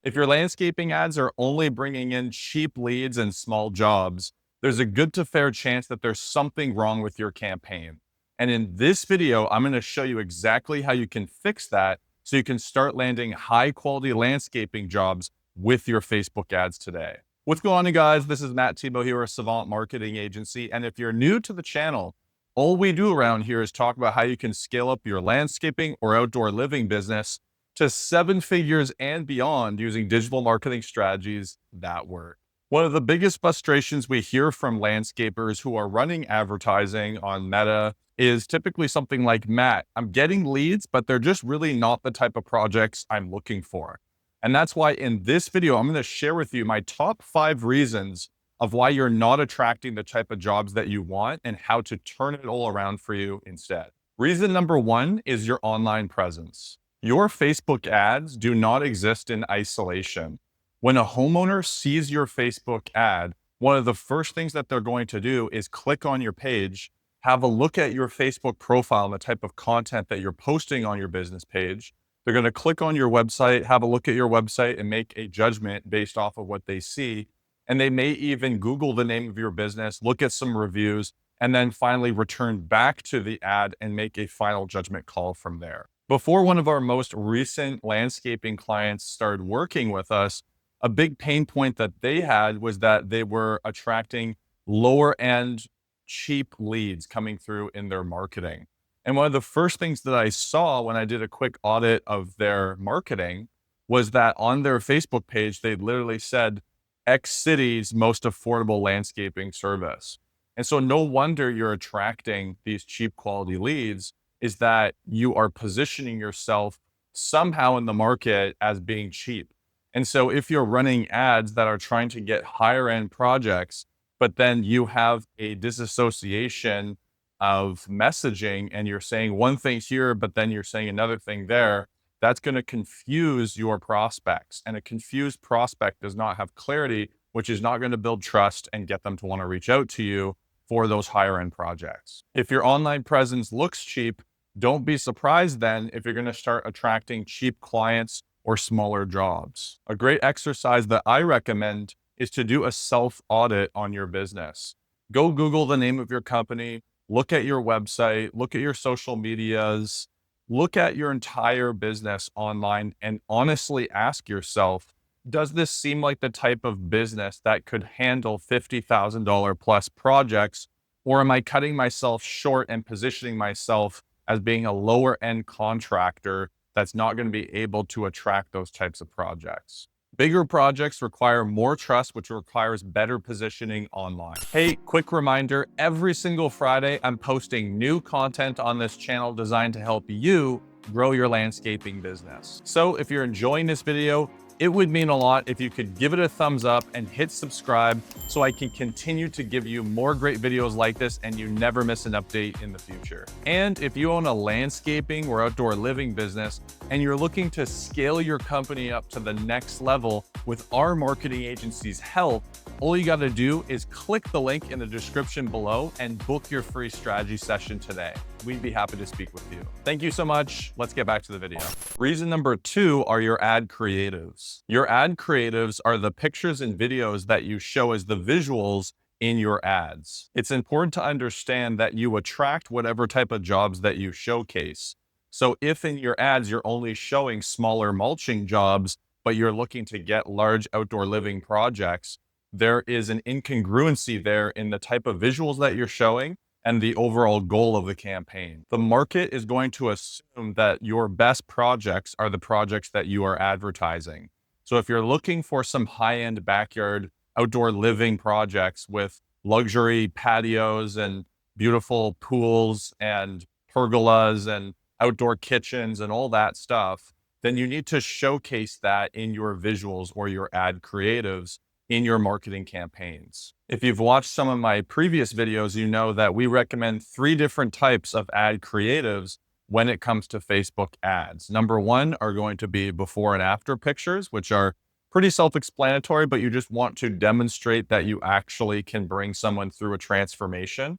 If your landscaping ads are only bringing in cheap leads and small jobs, there's a good to fair chance that there's something wrong with your campaign. And in this video, I'm going to show you exactly how you can fix that so you can start landing high quality landscaping jobs with your Facebook ads today. What's going on, guys? This is Matt Thibeau here at Savant Marketing Agency. And if you're new to the channel, all we do around here is talk about how you can scale up your landscaping or outdoor living business to 7 figures and beyond using digital marketing strategies that work. One of the biggest frustrations we hear from landscapers who are running advertising on Meta is typically something like, Matt, I'm getting leads, but they're just really not the type of projects I'm looking for. And that's why in this video, I'm going to share with you my top 5 reasons of why you're not attracting the type of jobs that you want and how to turn it all around for you instead. Reason number 1 is your online presence. Your Facebook ads do not exist in isolation. When a homeowner sees your Facebook ad, one of the first things that they're going to do is click on your page, have a look at your Facebook profile and the type of content that you're posting on your business page. They're going to click on your website, have a look at your website, and make a judgment based off of what they see. And they may even Google the name of your business, look at some reviews, and then finally return back to the ad and make a final judgment call from there. Before one of our most recent landscaping clients started working with us, a big pain point that they had was that they were attracting lower end, cheap leads coming through in their marketing. And one of the first things that I saw when I did a quick audit of their marketing was that on their Facebook page, they literally said X city's most affordable landscaping service. And so no wonder you're attracting these cheap quality leads, is that you are positioning yourself somehow in the market as being cheap. And so if you're running ads that are trying to get higher end projects, but then you have a disassociation of messaging and you're saying one thing here, but then you're saying another thing there, that's going to confuse your prospects. And a confused prospect does not have clarity, which is not going to build trust and get them to want to reach out to you for those higher end projects. If your online presence looks cheap, don't be surprised then if you're going to start attracting cheap clients or smaller jobs. A great exercise that I recommend is to do a self-audit on your business. Go Google the name of your company, look at your website, look at your social medias, look at your entire business online, and honestly ask yourself, does this seem like the type of business that could handle $50,000 plus projects, or am I cutting myself short and positioning myself as being a lower end contractor that's not going to be able to attract those types of projects? Bigger projects require more trust, which requires better positioning online. Hey, quick reminder, every single Friday, I'm posting new content on this channel designed to help you grow your landscaping business. So if you're enjoying this video, it would mean a lot if you could give it a thumbs up and hit subscribe so I can continue to give you more great videos like this and you never miss an update in the future. And if you own a landscaping or outdoor living business and you're looking to scale your company up to the next level with our marketing agency's help, all you got to do is click the link in the description below and book your free strategy session today. We'd be happy to speak with you. Thank you so much. Let's get back to the video. Reason number 2 are your ad creatives. Your ad creatives are the pictures and videos that you show as the visuals in your ads. It's important to understand that you attract whatever type of jobs that you showcase. So if in your ads, you're only showing smaller mulching jobs, but you're looking to get large outdoor living projects, there is an incongruency there in the type of visuals that you're showing and the overall goal of the campaign. The market is going to assume that your best projects are the projects that you are advertising. So if you're looking for some high-end backyard outdoor living projects with luxury patios and beautiful pools and pergolas and outdoor kitchens and all that stuff, then you need to showcase that in your visuals or your ad creatives in your marketing campaigns. If you've watched some of my previous videos, you know that we recommend 3 different types of ad creatives when it comes to Facebook ads. Number 1 are going to be before and after pictures, which are pretty self-explanatory, but you just want to demonstrate that you actually can bring someone through a transformation.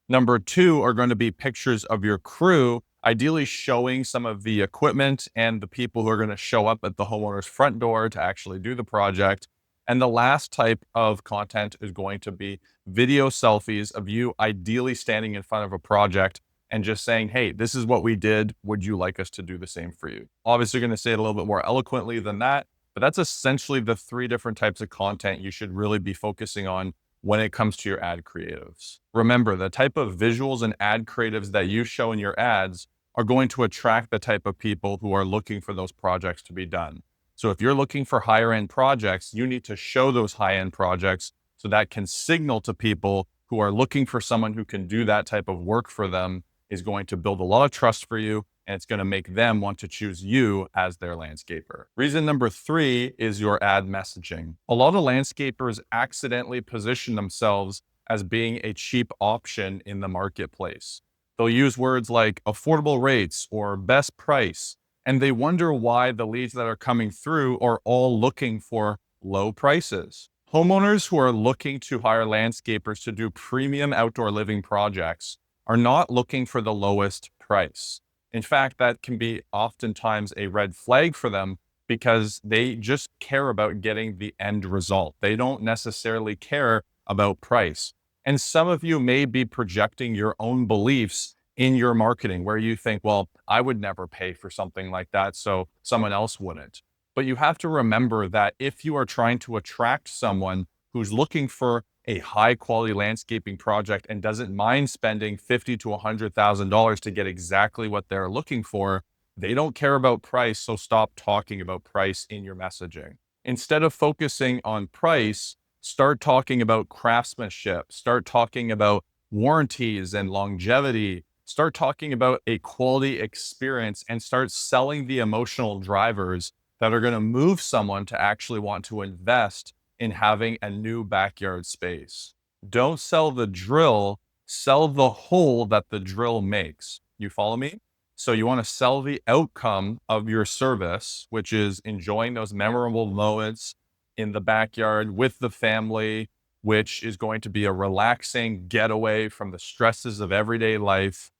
Number 2 are going to be pictures of your crew ideally showing some of the equipment and the people who are going to show up at the homeowner's front door to actually do the project. And the last type of content is going to be video selfies of you ideally standing in front of a project and just saying, hey, this is what we did. Would you like us to do the same for you? Obviously, you're going to say it a little bit more eloquently than that, but that's essentially the three different types of content you should really be focusing on when it comes to your ad creatives. Remember, the type of visuals and ad creatives that you show in your ads are going to attract the type of people who are looking for those projects to be done. So if you're looking for higher end projects, you need to show those high end projects so that can signal to people who are looking for someone who can do that type of work for them, is going to build a lot of trust for you, and it's going to make them want to choose you as their landscaper. Reason number 3 is your ad messaging. A lot of landscapers accidentally position themselves as being a cheap option in the marketplace. They'll use words like affordable rates or best price, and they wonder why the leads that are coming through are all looking for low prices. Homeowners who are looking to hire landscapers to do premium outdoor living projects are not looking for the lowest price. In fact, that can be oftentimes a red flag for them because they just care about getting the end result. They don't necessarily care about price. And some of you may be projecting your own beliefs in your marketing where you think, well, I would never pay for something like that, so someone else wouldn't. But you have to remember that if you are trying to attract someone who's looking for a high quality landscaping project and doesn't mind spending $50,000 to $100,000 to get exactly what they're looking for, they don't care about price. So stop talking about price in your messaging. Instead of focusing on price, start talking about craftsmanship, start talking about warranties and longevity, start talking about a quality experience, and start selling the emotional drivers that are going to move someone to actually want to invest in having a new backyard space. Don't sell the drill, sell the hole that the drill makes. You follow me? So you want to sell the outcome of your service, which is enjoying those memorable moments in the backyard with the family, which is going to be a relaxing getaway from the stresses of everyday life.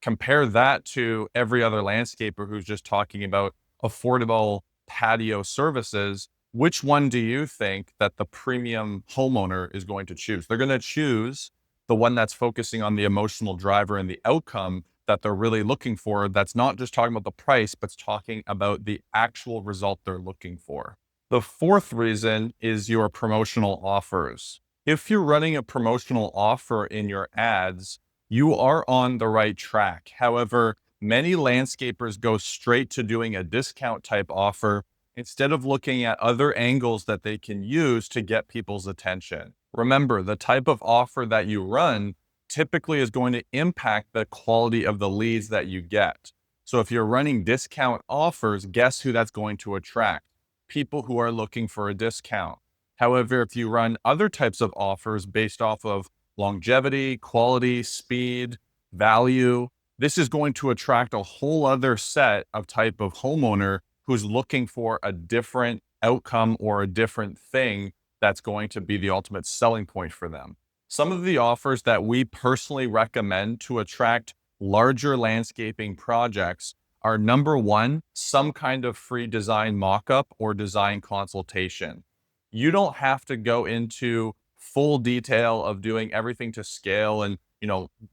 Compare that to every other landscaper who's just talking about affordable patio services. Which one do you think that the premium homeowner is going to choose? They're going to choose the one that's focusing on the emotional driver and the outcome that they're really looking for. That's not just talking about the price, but it's talking about the actual result they're looking for. The fourth reason is your promotional offers. If you're running a promotional offer in your ads, you are on the right track. However, many landscapers go straight to doing a discount type offer instead of looking at other angles that they can use to get people's attention. Remember, the type of offer that you run typically is going to impact the quality of the leads that you get. So if you're running discount offers, guess who that's going to attract? People who are looking for a discount. However, if you run other types of offers based off of longevity, quality, speed, value, this is going to attract a whole other set of type of homeowner who's looking for a different outcome or a different thing that's going to be the ultimate selling point for them. Some of the offers that we personally recommend to attract larger landscaping projects are: number one, some kind of free design mock-up or design consultation. You don't have to go into full detail of doing everything to scale and,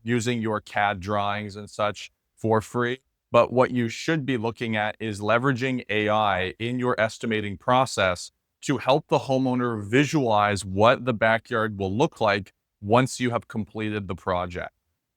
using your CAD drawings and such for free. But what you should be looking at is leveraging AI in your estimating process to help the homeowner visualize what the backyard will look like once you have completed the project.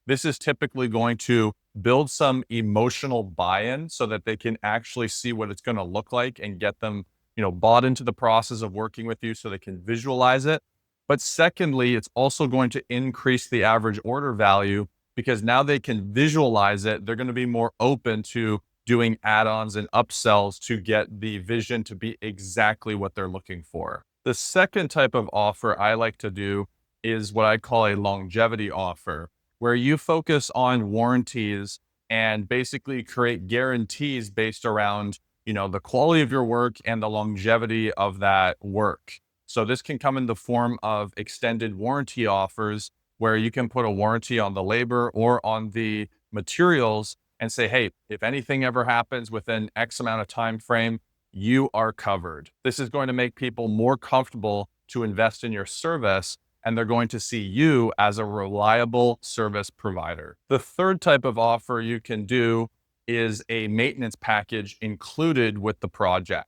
This is typically going to build some emotional buy-in so that they can actually see what it's going to look like and get them, bought into the process of working with you so they can visualize it. But secondly, it's also going to increase the average order value because now they can visualize it. They're going to be more open to doing add-ons and upsells to get the vision to be exactly what they're looking for. The second type of offer I like to do is what I call a longevity offer, where you focus on warranties and basically create guarantees based around, the quality of your work and the longevity of that work. So this can come in the form of extended warranty offers where you can put a warranty on the labor or on the materials, and say, hey, if anything ever happens within X amount of time frame, you are covered. This is going to make people more comfortable to invest in your service, and they're going to see you as a reliable service provider. The third type of offer you can do is a maintenance package included with the project.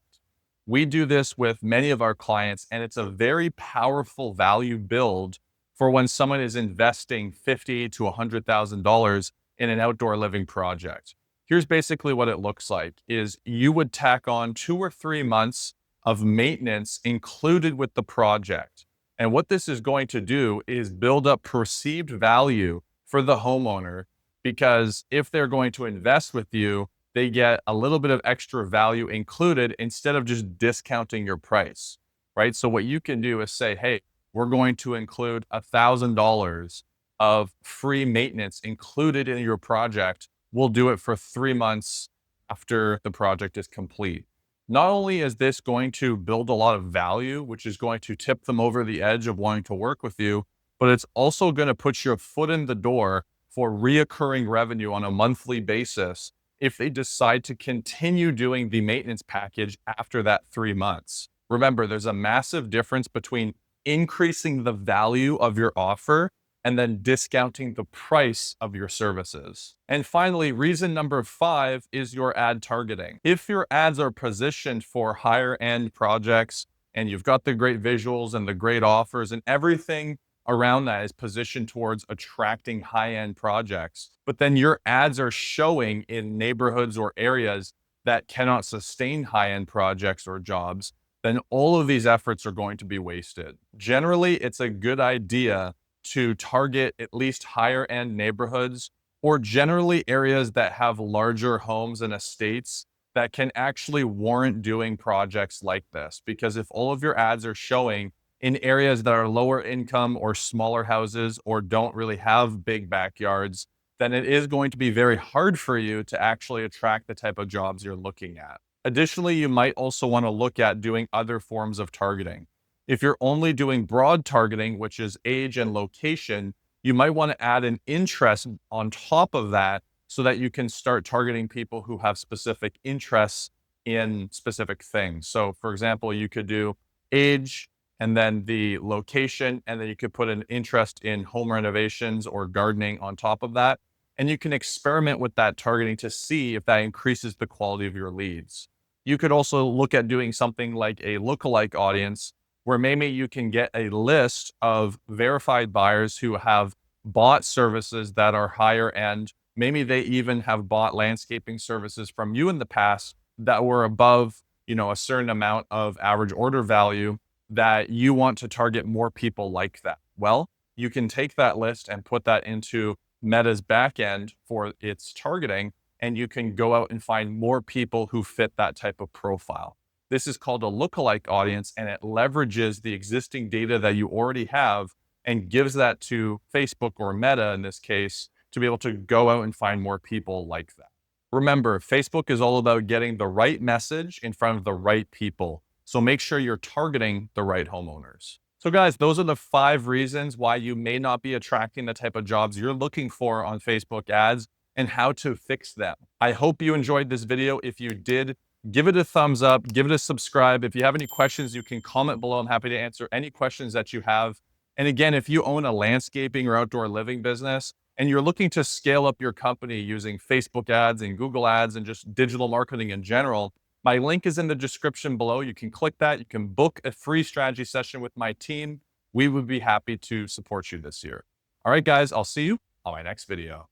We do this with many of our clients, and it's a very powerful value build for when someone is investing $50,000 to $100,000 in an outdoor living project. Here's basically what it looks like: is you would tack on 2 or 3 months of maintenance included with the project. And what this is going to do is build up perceived value for the homeowner, because if they're going to invest with you, they get a little bit of extra value included instead of just discounting your price, right? So what you can do is say, hey, we're going to include $1,000 of free maintenance included in your project. We'll do it for 3 months after the project is complete. Not only is this going to build a lot of value, which is going to tip them over the edge of wanting to work with you, but it's also going to put your foot in the door for reoccurring revenue on a monthly basis if they decide to continue doing the maintenance package after that 3 months. Remember, there's a massive difference between increasing the value of your offer and then discounting the price of your services. And finally, reason number 5 is your ad targeting. If your ads are positioned for higher end projects and you've got the great visuals and the great offers and everything around that is positioned towards attracting high-end projects, but then your ads are showing in neighborhoods or areas that cannot sustain high-end projects or jobs, then all of these efforts are going to be wasted. Generally, it's a good idea to target at least higher end neighborhoods, or generally areas that have larger homes and estates that can actually warrant doing projects like this. Because if all of your ads are showing in areas that are lower income or smaller houses or don't really have big backyards, then it is going to be very hard for you to actually attract the type of jobs you're looking at. Additionally, you might also want to look at doing other forms of targeting. If you're only doing broad targeting, which is age and location, you might want to add an interest on top of that so that you can start targeting people who have specific interests in specific things. So for example, you could do age and then the location, and then you could put an interest in home renovations or gardening on top of that. And you can experiment with that targeting to see if that increases the quality of your leads. You could also look at doing something like a lookalike audience, where maybe you can get a list of verified buyers who have bought services that are higher end. Maybe they even have bought landscaping services from you in the past that were above, a certain amount of average order value, that you want to target more people like that. Well, you can take that list and put that into Meta's backend for its targeting, and you can go out and find more people who fit that type of profile. This is called a lookalike audience, and it leverages the existing data that you already have and gives that to Facebook or Meta in this case to be able to go out and find more people like that. Remember, Facebook is all about getting the right message in front of the right people. So make sure you're targeting the right homeowners. So guys, those are the 5 reasons why you may not be attracting the type of jobs you're looking for on Facebook ads and how to fix them. I hope you enjoyed this video. If you did, give it a thumbs up, give it a subscribe. If you have any questions, you can comment below. I'm happy to answer any questions that you have. And again, if you own a landscaping or outdoor living business and you're looking to scale up your company using Facebook ads and Google ads and just digital marketing in general, my link is in the description below. You can click that. You can book a free strategy session with my team. We would be happy to support you this year. All right, guys, I'll see you on my next video.